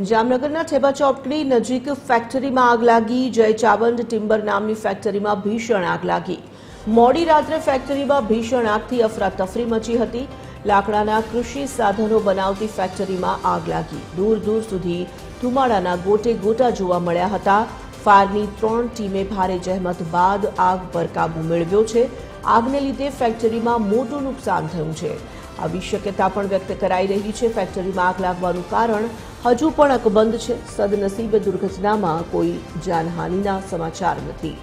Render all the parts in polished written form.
જામનગરના ઠેબા ચોકડી નજીક ફેક્ટરીમાં આગ લાગી। જય ચાવંડ ટિમ્બર નામની ફેક્ટરીમાં ભીષણ આગ લાગી। મોડી રાત્રે ફેક્ટરીમાં ભીષણ આગથી અફરાતફરી મચી હતી। લાકડાના કૃષિ સાધનો બનાવતી ફેક્ટરીમાં આગ લાગી। દૂર દૂર સુધી ધુમાડાના ગોટે ગોટા જોવા મળ્યા હતા। ફાયરની 3 ટીમે ભારે જહેમત બાદ આગ પર કાબૂ મેળવ્યો છે। આગને લીધે ફેક્ટરીમાં મોટું નુકસાન થયું છે। આવી શક્યતા પણ વ્યક્ત કરાઈ રહી છે। ફેક્ટરીમાં આગ લાગવાનું કારણ હજુ પણ અકબંધ છે। સદનસીબે દુર્ઘટનામાં કોઈ જાનહાનિના સમાચાર નથી।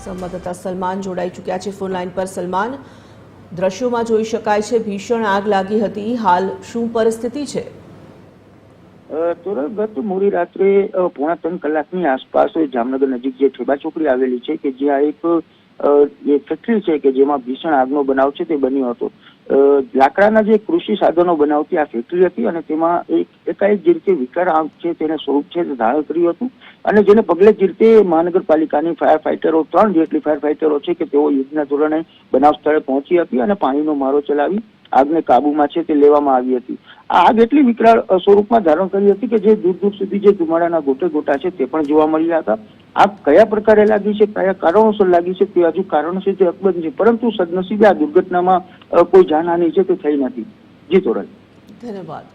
સંવાદદાતા સલમાન જોડાઈ ચૂક્યા છે ફોન લાઈન પર। સલમાન, દ્રશ્યોમાં જોઈ શકાય છે ભીષણ આગ લાગી હતી। હાલ શું પરિસ્થિતિ છે? ગત મોડી રાત્રે 2.5 કલાકની આસપાસ જામનગર નજીક જે ઠેબા ચોકડી આવેલી છે કે જ્યાં એક ફેક્ટરી છે કે જેમાં ભીષણ આગનો બનાવ છે તે બન્યો હતો। લાકડાના જે કૃષિ સાધનો બનાવતી આ ફેક્ટરી હતી અને તેમાં એકાએક જે રીતે વિકરાળ આગ છે તેને સ્વરૂપ છે તે ધારણ કર્યું હતું અને જેને પગલે જે રીતે મહાનગરપાલિકાની ફાયર ફાઈટરો 3 જેટલી ફાયર ફાઈટરો છે કે તેઓ યુદ્ધના ધોરણે બનાવ સ્થળે પહોંચી હતી અને પાણીનો મારો ચલાવી આગને કાબુમાં છે તે લેવામાં આવી હતી। આ આગ એટલી વિકરાળ સ્વરૂપમાં ધારણ કરી હતી કે જે દૂર દૂર સુધી જે ધુમાડાના ગોટે ગોટા છે તે પણ જોવા મળ્યા હતા। આગ કયા પ્રકારે લાગી છે, કયા કારણોસર લાગી છે તે હજુ કારણો છે તે અકબંધ છે, પરંતુ સદનસીબે આ દુર્ઘટનામાં કોઈ જાનહાનિ છે તે થઈ નથી। જી તોરલ, ધન્યવાદ।